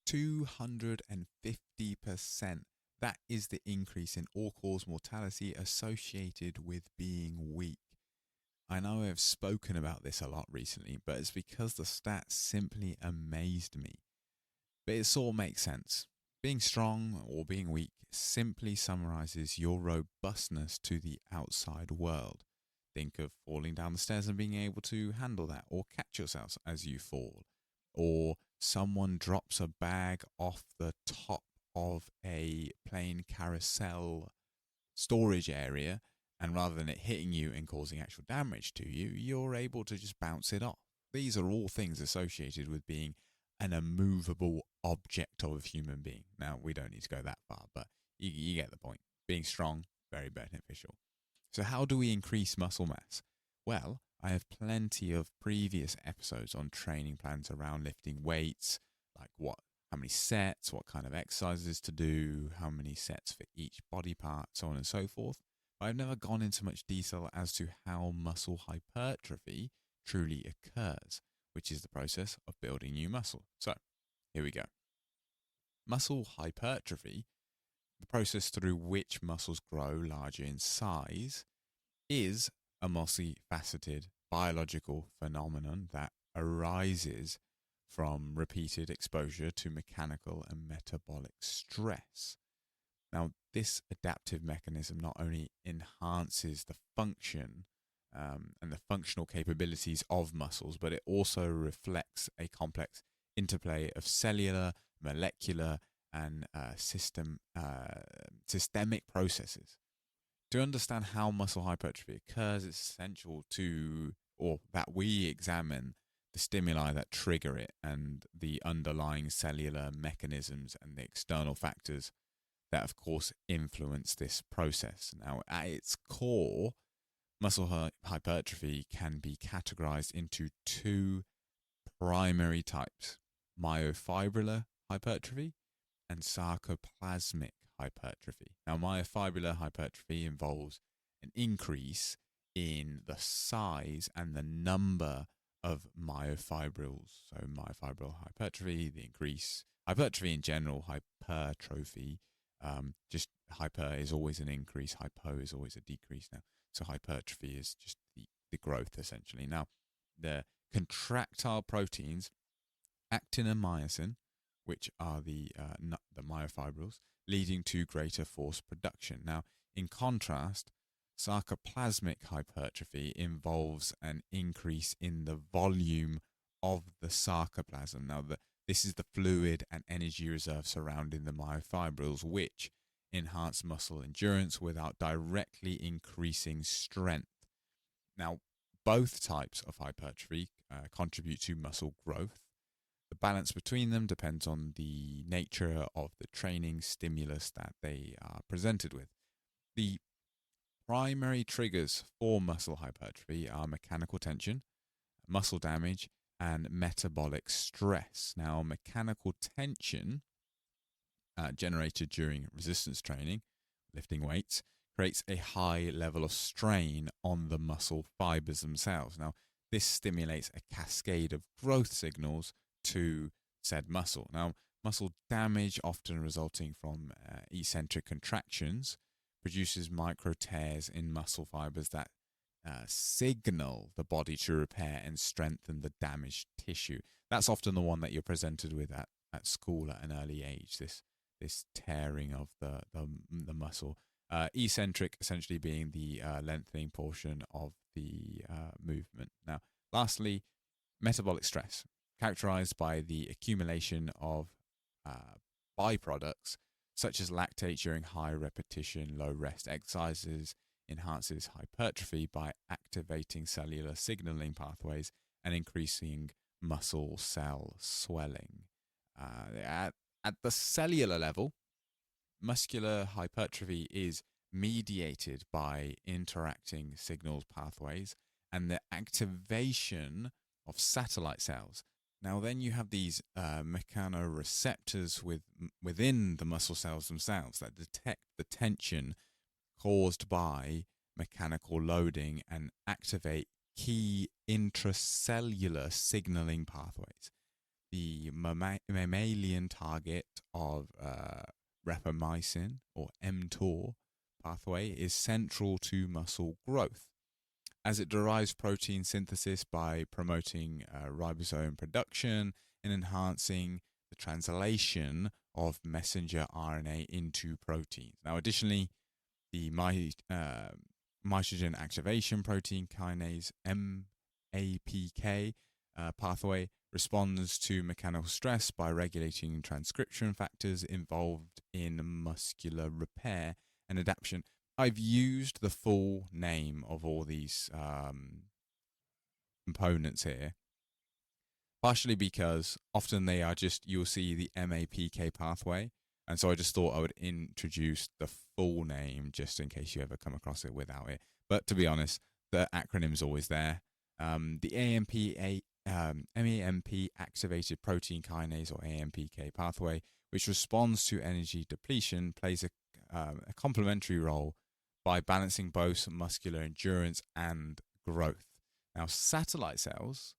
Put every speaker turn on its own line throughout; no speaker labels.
250%. That is the increase in all-cause mortality associated with being weak. I know I've spoken about this a lot recently, but it's because the stats simply amazed me. But it sort of makes sense. Being strong or being weak simply summarizes your robustness to the outside world. Think of falling down the stairs and being able to handle that, or catch yourself as you fall, or someone drops a bag off the top of a plane carousel storage area, and rather than it hitting you and causing actual damage to you, you're able to just bounce it off. These are all things associated with being an immovable object of a human being. Now, we don't need to go that far, but you get the point. Being strong, very beneficial. So how do we increase muscle mass? Well, I have plenty of previous episodes on training plans around lifting weights, like how many sets, what kind of exercises to do, how many sets for each body part, so on and so forth. But I've never gone into much detail as to how muscle hypertrophy truly occurs, which is the process of building new muscle. So, here we go. Muscle hypertrophy, the process through which muscles grow larger in size, is a multifaceted biological phenomenon that arises from repeated exposure to mechanical and metabolic stress. Now, this adaptive mechanism not only enhances the function and the functional capabilities of muscles, but it also reflects a complex interplay of cellular, molecular, and systemic processes. To understand how muscle hypertrophy occurs, it's essential that we examine the stimuli that trigger it and the underlying cellular mechanisms and the external factors that, of course, influence this process. Now, at its core, muscle hypertrophy can be categorized into two primary types: myofibrillar hypertrophy and sarcoplasmic hypertrophy. Now, myofibrillar hypertrophy involves an increase in the size and the number of myofibrils. So, myofibril hypertrophy, the increase, hypertrophy in general, hypertrophy. Just hyper is always an increase, hypo is always a decrease now. So, hypertrophy is just the growth essentially. Now, the contractile proteins, actin and myosin, which are the myofibrils, leading to greater force production. Now, in contrast, sarcoplasmic hypertrophy involves an increase in the volume of the sarcoplasm. Now, this is the fluid and energy reserve surrounding the myofibrils, which enhance muscle endurance without directly increasing strength. Now, both types of hypertrophy contribute to muscle growth. The balance between them depends on the nature of the training stimulus that they are presented with. The primary triggers for muscle hypertrophy are mechanical tension, muscle damage, and metabolic stress. Now, mechanical tension generated during resistance training, lifting weights, creates a high level of strain on the muscle fibers themselves. Now, this stimulates a cascade of growth signals to said muscle. Now, muscle damage, often resulting from eccentric contractions, produces micro tears in muscle fibers that signal the body to repair and strengthen the damaged tissue. That's often the one that you're presented with at school at an early age, this tearing of the muscle. Eccentric essentially being the lengthening portion of the movement. Now, lastly, metabolic stress, characterized by the accumulation of byproducts such as lactate during high repetition, low rest exercises, enhances hypertrophy by activating cellular signaling pathways and increasing muscle cell swelling. At the cellular level, muscular hypertrophy is mediated by interacting signals pathways and the activation of satellite cells. Now, then you have these mechanoreceptors within the muscle cells themselves that detect the tension caused by mechanical loading and activate key intracellular signaling pathways. the mammalian target of rapamycin or mTOR pathway is central to muscle growth, as it derives protein synthesis by promoting ribosome production and enhancing the translation of messenger RNA into proteins. Now, additionally, the mitogen activation protein kinase MAPK pathway responds to mechanical stress by regulating transcription factors involved in muscular repair and adaptation. I've used the full name of all these components here, partially because often they are just, you'll see the MAPK pathway. And so I just thought I would introduce the full name just in case you ever come across it without it. But to be honest, the acronym's always there. The MAMP activated protein kinase or AMPK pathway, which responds to energy depletion, plays a complementary role by balancing both muscular endurance and growth. Now, satellite cells,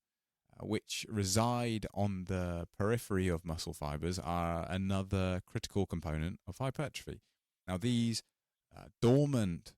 which reside on the periphery of muscle fibers, are another critical component of hypertrophy. Now, these dormant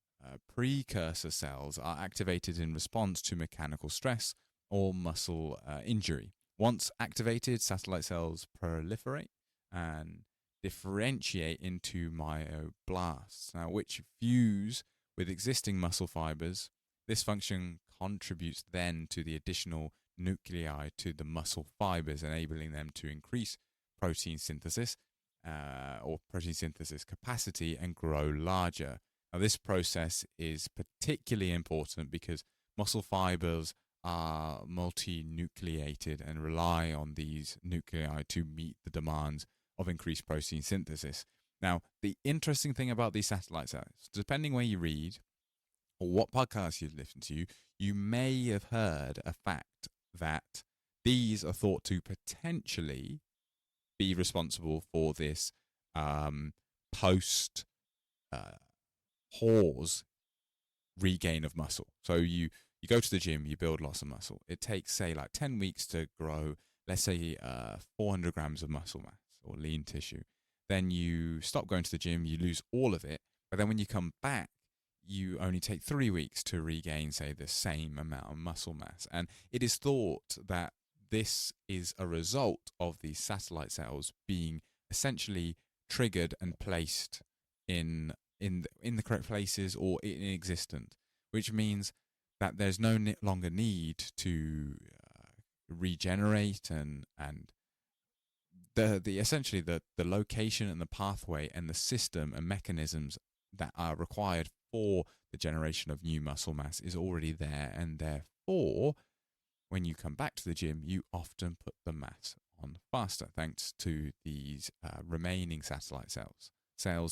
precursor cells are activated in response to mechanical stress or muscle injury. Once activated, satellite cells proliferate and differentiate into myoblasts, now, which fuse with existing muscle fibers. This function contributes then to the additional nuclei to the muscle fibers, enabling them to increase protein synthesis or protein synthesis capacity and grow larger. Now, this process is particularly important because muscle fibers are multinucleated and rely on these nuclei to meet the demands of increased protein synthesis. Now, the interesting thing about these satellite cells, depending where you read or what podcast you listen to, you may have heard a fact that these are thought to potentially be responsible for this post pause regain of muscle. So you go to the gym, you build lots of muscle. It takes, say, like 10 weeks to grow, let's say, 400 grams of muscle mass or lean tissue. Then you stop going to the gym, you lose all of it. But then when you come back, you only take 3 weeks to regain, say, the same amount of muscle mass. And it is thought that this is a result of these satellite cells being essentially triggered and placed in the correct places or existent, which means that there's no longer need to regenerate and the essentially the location and the pathway and the system and mechanisms that are required for the generation of new muscle mass is already there, and therefore when you come back to the gym you often put the mass on faster thanks to these remaining satellite cells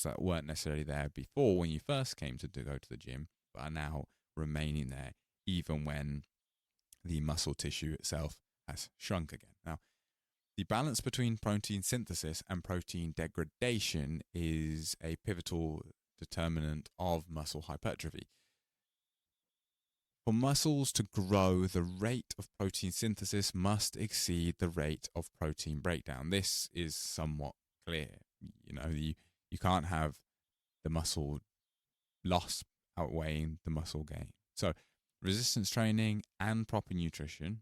that weren't necessarily there before when you first came to go to the gym, but are now remaining there even when the muscle tissue itself has shrunk again. Now, the balance between protein synthesis and protein degradation is a pivotal determinant of muscle hypertrophy. For muscles to grow, the rate of protein synthesis must exceed the rate of protein breakdown. This is somewhat clear. You can't have the muscle loss outweighing the muscle gain. So resistance training and proper nutrition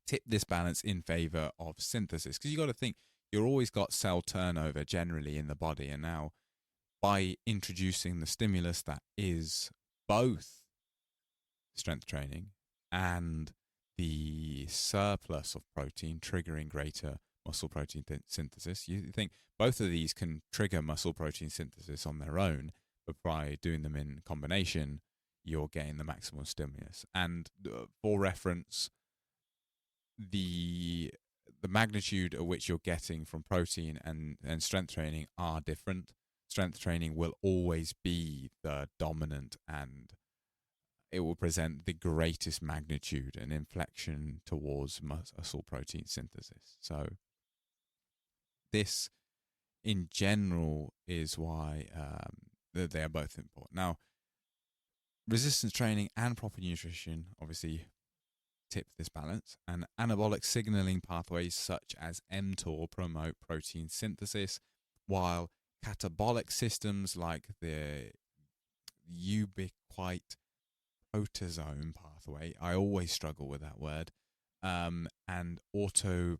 tip this balance in favor of synthesis, because you got to think you've always got cell turnover generally in the body, and now by introducing the stimulus that is both strength training and the surplus of protein triggering greater muscle protein synthesis, you think both of these can trigger muscle protein synthesis on their own, but by doing them in combination you're getting the maximum stimulus. And for reference, the magnitude at which you're getting from protein and strength training are different. Strength training will always be the dominant, and it will present the greatest magnitude and inflection towards muscle protein synthesis. So this in general is why they are both important. Now, resistance training and proper nutrition obviously tip this balance, and anabolic signaling pathways such as mTOR promote protein synthesis, while catabolic systems like the ubiquite proteasome pathway, I always struggle with that word, and autophagic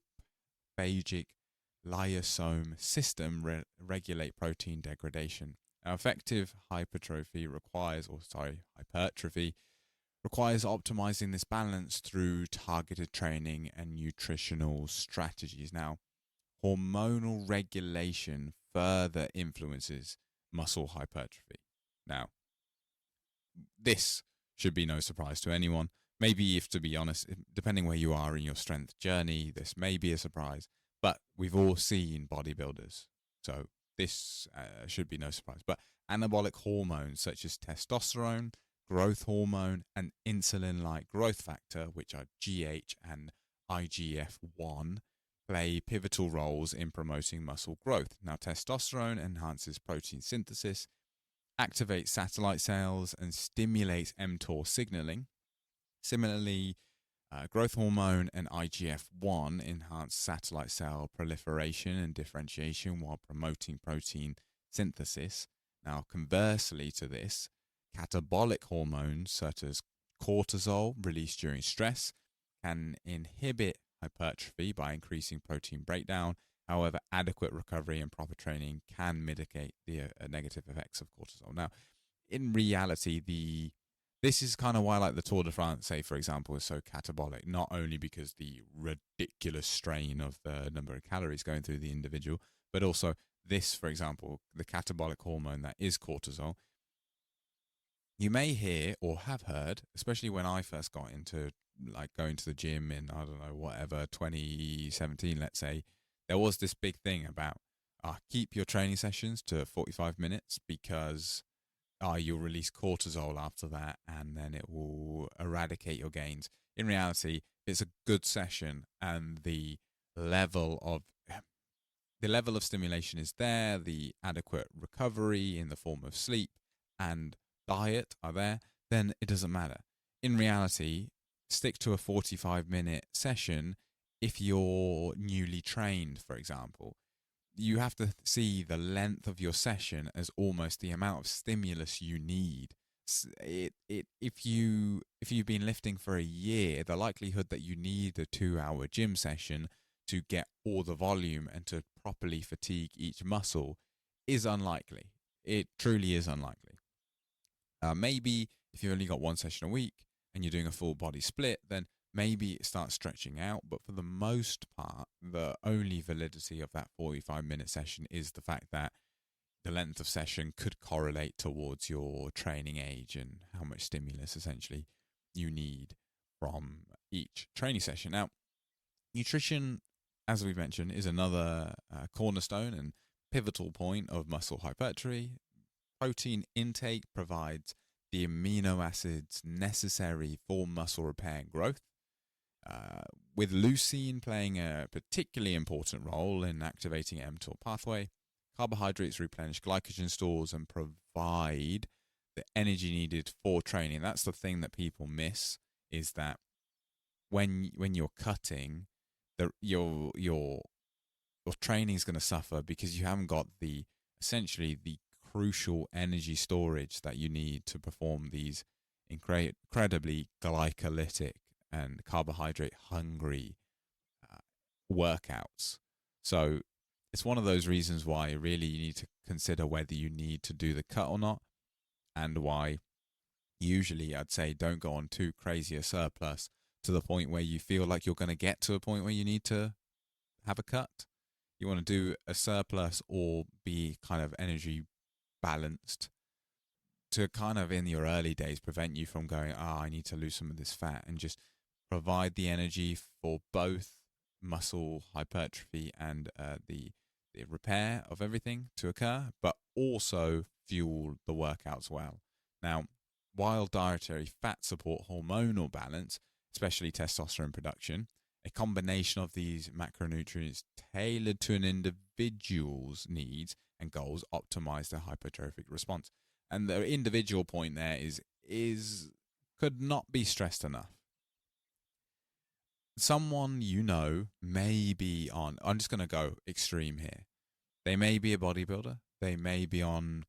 lyosome system regulate protein degradation. Now, effective hypertrophy requires optimizing this balance through targeted training and nutritional strategies. Now, hormonal regulation further influences muscle hypertrophy. Now, this should be no surprise to anyone. Maybe, if to be honest, depending where you are in your strength journey, this may be a surprise, but we've all seen bodybuilders, so this should be no surprise. But anabolic hormones such as testosterone, growth hormone, and insulin-like growth factor, which are GH and IGF-1, play pivotal roles in promoting muscle growth. Now, testosterone enhances protein synthesis, activates satellite cells, and stimulates mTOR signaling. Similarly, growth hormone and IGF-1 enhance satellite cell proliferation and differentiation while promoting protein synthesis. Now, conversely to this, catabolic hormones such as cortisol released during stress can inhibit hypertrophy by increasing protein breakdown. However, adequate recovery and proper training can mitigate the negative effects of cortisol. Now, in reality, this is kind of why, like, the Tour de France, say, for example, is so catabolic, not only because the ridiculous strain of the number of calories going through the individual, but also this, for example, the catabolic hormone that is cortisol. You may hear or have heard, especially when I first got into like going to the gym in, I don't know, whatever, 2017, let's say, there was this big thing about keep your training sessions to 45 minutes because you'll release cortisol after that and then it will eradicate your gains. In reality, it's a good session and the level of stimulation is there, the adequate recovery in the form of sleep and diet are there, then it doesn't matter. In reality, stick to a 45-minute session if you're newly trained, for example. You have to see the length of your session as almost the amount of stimulus you need. If you've been lifting for a year, the likelihood that you need a 2-hour gym session to get all the volume and to properly fatigue each muscle is unlikely. It truly is unlikely. Maybe if you only got one session a week and you're doing a full body split, then maybe it starts stretching out. But for the most part, the only validity of that 45-minute session is the fact that the length of session could correlate towards your training age and how much stimulus essentially you need from each training session. Now, nutrition, as we mentioned, is another cornerstone and pivotal point of muscle hypertrophy. Protein intake provides the amino acids necessary for muscle repair and growth, with leucine playing a particularly important role in activating mTOR pathway. Carbohydrates replenish glycogen stores and provide the energy needed for training. That's the thing that people miss, is that when you're cutting, your training is going to suffer because you haven't got essentially the crucial energy storage that you need to perform these incredibly glycolytic and carbohydrate hungry workouts. So it's one of those reasons why really you need to consider whether you need to do the cut or not, and why usually I'd say don't go on too crazy a surplus to the point where you feel like you're going to get to a point where you need to have a cut. You want to do a surplus or be kind of energy balanced to kind of in your early days prevent you from going, I need to lose some of this fat, and just provide the energy for both muscle hypertrophy and the repair of everything to occur, but also fuel the workouts well. Now, while dietary fat support hormonal balance, especially testosterone production, a combination of these macronutrients tailored to an individual's needs and goals optimize their hypertrophic response. And the individual point there is could not be stressed enough. someone may be on, I'm just going to go extreme here. They may be a bodybuilder. They may be on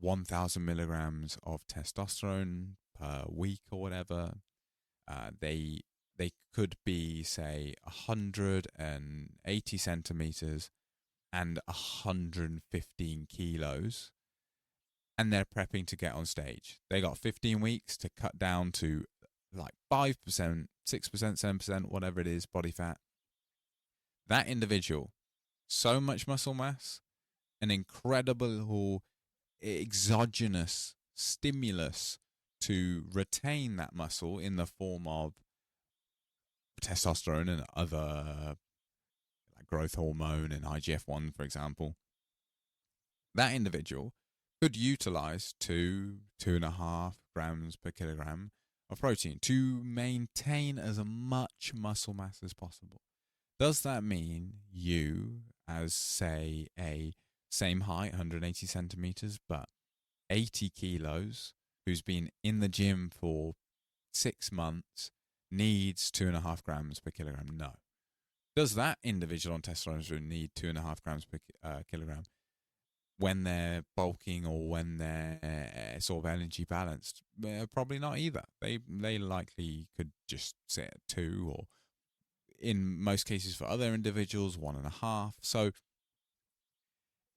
1,000 milligrams of testosterone per week or whatever. They could be, say, 180 centimeters and 115 kilos, and they're prepping to get on stage. They got 15 weeks to cut down to like 5%, 6%, 7%, whatever it is, body fat. That individual, so much muscle mass, an incredible exogenous stimulus to retain that muscle in the form of testosterone and other like growth hormone and IGF-1, for example. That individual could utilize 2.5 grams per kilogram of protein to maintain as much muscle mass as possible. Does that mean you, as say a same height, 180 centimeters, but 80 kilos, who's been in the gym for 6 months, needs 2.5 grams per kilogram? No. Does that individual on testosterone need 2.5 grams per kilogram when they're bulking or when they're sort of energy balanced? Probably not either. They likely could just sit at 2, or in most cases for other individuals, 1.5. So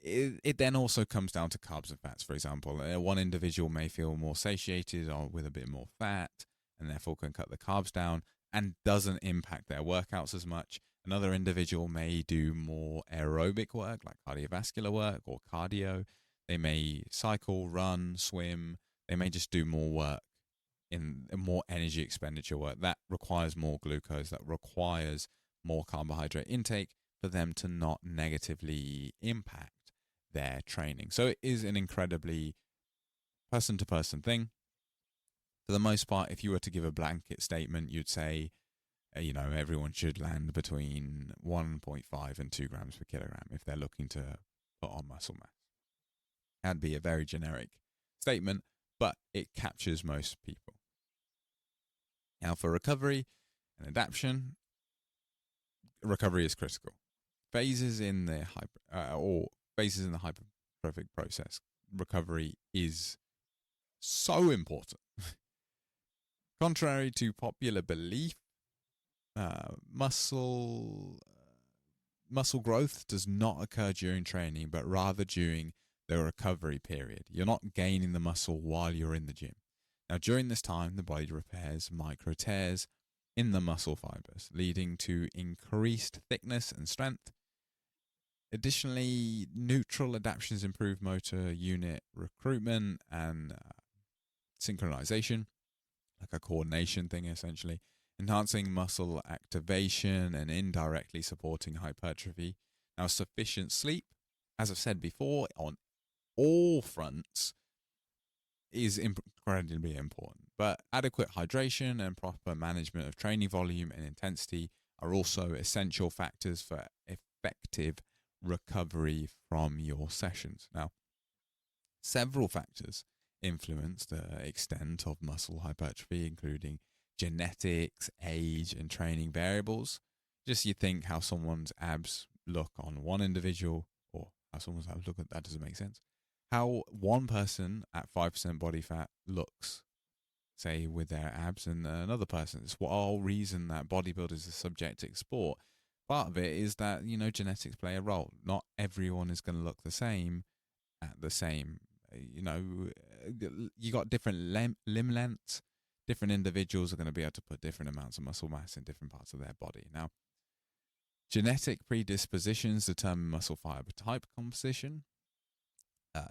it then also comes down to carbs and fats, for example. One individual may feel more satiated or with a bit more fat and therefore can cut the carbs down and doesn't impact their workouts as much. Another individual may do more aerobic work like cardiovascular work or cardio. They may cycle, run, swim. They may just do more work in more energy expenditure work that requires more glucose, that requires more carbohydrate intake for them to not negatively impact their training. So it is an incredibly person-to-person thing. For the most part, if you were to give a blanket statement, you'd say, everyone should land between 1.5 and 2 grams per kilogram if they're looking to put on muscle mass. That'd be a very generic statement, but it captures most people. Now, for recovery and adaptation, recovery is critical. Phases in the hypertrophic process, recovery is so important. Contrary to popular belief, muscle growth does not occur during training, but rather during the recovery period. You're not gaining the muscle while you're in the gym. Now, during this time, the body repairs micro tears in the muscle fibers, leading to increased thickness and strength. Additionally, neutral adaptations improve motor unit recruitment and synchronization, like a coordination thing essentially, enhancing muscle activation and indirectly supporting hypertrophy. Now, sufficient sleep, as I've said before, on all fronts is incredibly important, but adequate hydration and proper management of training volume and intensity are also essential factors for effective recovery from your sessions. Now, several factors influence the extent of muscle hypertrophy, including genetics, age, and training variables. Just you think how someone's abs look on one individual, or how someone's abs look, that doesn't make sense. How one person at 5% body fat looks, say, with their abs, and another person. It's the whole reason that bodybuilding is a subjective sport. Part of it is that, genetics play a role. Not everyone is going to look the same at the same, you got different limb lengths. Different individuals are going to be able to put different amounts of muscle mass in different parts of their body. Now, genetic predispositions determine muscle fiber type composition.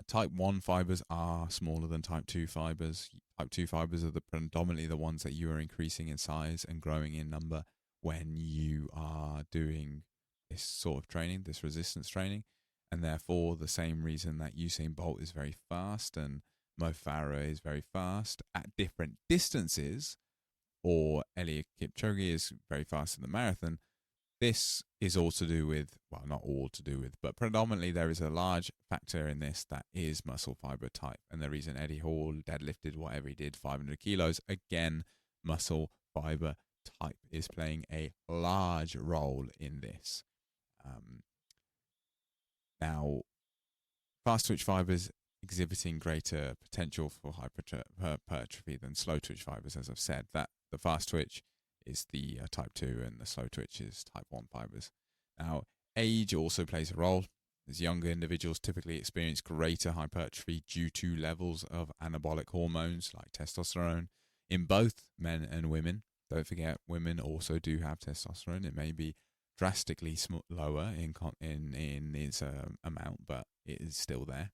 Type 1 fibers are smaller than type 2 fibers. Type 2 fibers are predominantly the ones that you are increasing in size and growing in number when you are doing this sort of training, this resistance training. And therefore, the same reason that Usain Bolt is very fast and Mo Farah is very fast at different distances, or Eliud Kipchoge is very fast in the marathon. This is all to do with, well, not all to do with, but predominantly there is a large factor in this that is muscle fiber type. And the reason Eddie Hall deadlifted whatever he did, 500 kilos, again, muscle fiber type is playing a large role in this. Now, fast twitch fibers exhibiting greater potential for hypertrophy than slow twitch fibers, as I've said. That the fast twitch is the type 2 and the slow twitch is type 1 fibers. Now, age also plays a role, as younger individuals typically experience greater hypertrophy due to levels of anabolic hormones like testosterone in both men and women. Don't forget, women also do have testosterone. It may be drastically lower in its amount, but it is still there.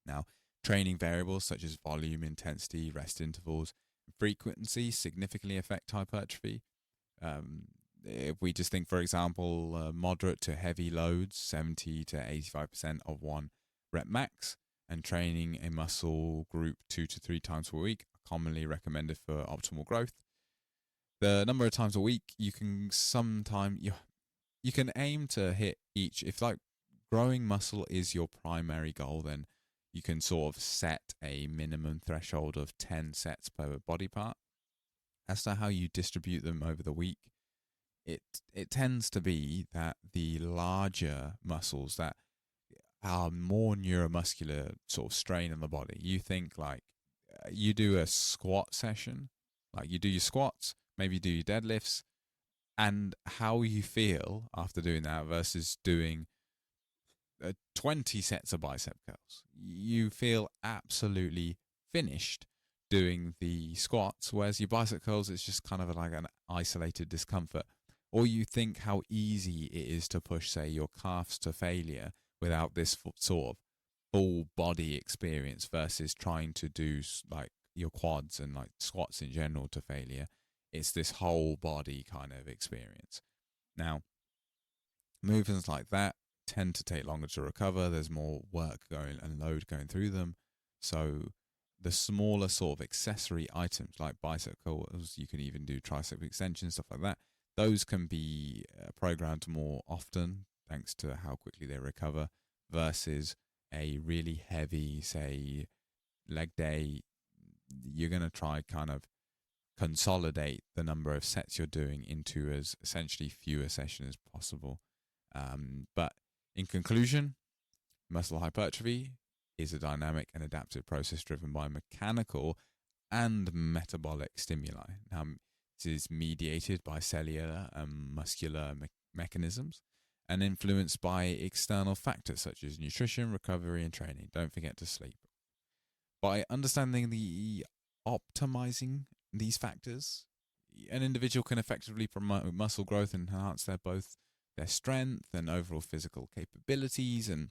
Now, training variables such as volume, intensity, rest intervals, frequency significantly affect hypertrophy. If we just think, for example, moderate to heavy loads, 70 to 85% of one rep max, and training a muscle group 2 to 3 times per week are commonly recommended for optimal growth. The number of times a week you can you can aim to hit each. If like growing muscle is your primary goal, then you can sort of set a minimum threshold of 10 sets per body part. As to how you distribute them over the week, it tends to be that the larger muscles that are more neuromuscular sort of strain on the body. You think like you do a squat session, like you do your squats, maybe you do your deadlifts, and how you feel after doing that versus doing 20 sets of bicep curls. You feel absolutely finished doing the squats, whereas your bicep curls, it's just kind of like an isolated discomfort. Or you think how easy it is to push, say, your calves to failure without this sort of full body experience versus trying to do like your quads and like squats in general to failure. It's this whole body kind of experience. Now, movements like that tend to take longer to recover. There's more work going and load going through them. So the smaller sort of accessory items like bicep curls, you can even do tricep extensions, stuff like that. Those can be programmed more often thanks to how quickly they recover versus a really heavy, say, leg day. You're going to try kind of consolidate the number of sets you're doing into as essentially fewer sessions as possible. But in conclusion, muscle hypertrophy is a dynamic and adaptive process driven by mechanical and metabolic stimuli. Now, this is mediated by cellular and muscular mechanisms and influenced by external factors such as nutrition, recovery, and training. Don't forget to sleep. By understanding the optimizing these factors, an individual can effectively promote muscle growth and enhance both their strength and overall physical capabilities, and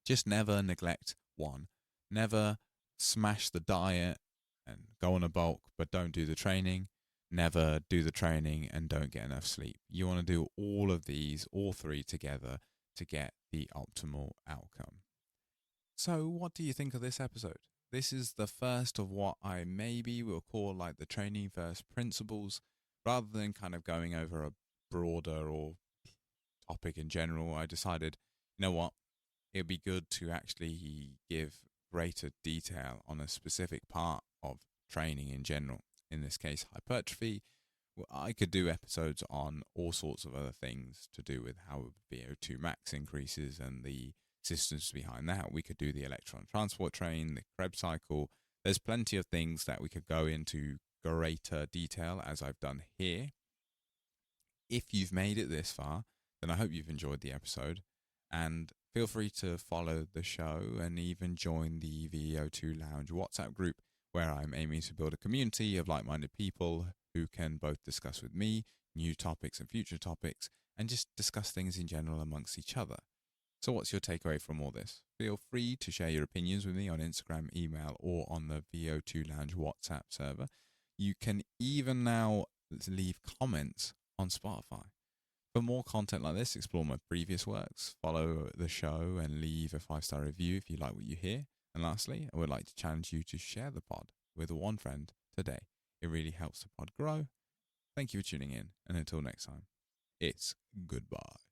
just never neglect one. Never smash the diet and go on a bulk but don't do the training. Never do the training and don't get enough sleep. You want to do all of these, all three together, to get the optimal outcome. So what do you think of this episode? This is the first of what I maybe will call like the training first principles, rather than kind of going over a broader or topic in general. I decided, you know what, it'd be good to actually give greater detail on a specific part of training in general. In this case, hypertrophy. Well, I could do episodes on all sorts of other things to do with how VO2 max increases and the systems behind that. We could do the electron transport train, the Krebs cycle. There's plenty of things that we could go into greater detail as I've done here. If you've made it this far, then I hope you've enjoyed the episode, and feel free to follow the show and even join the VO2 Lounge WhatsApp group, where I'm aiming to build a community of like-minded people who can both discuss with me new topics and future topics and just discuss things in general amongst each other. So what's your takeaway from all this? Feel free to share your opinions with me on Instagram, email, or on the VO2 Lounge WhatsApp server. You can even now leave comments on Spotify. For more content like this, explore my previous works, follow the show, and leave a 5-star review if you like what you hear. And lastly, I would like to challenge you to share the pod with one friend today. It really helps the pod grow. Thank you for tuning in, and until next time, it's goodbye.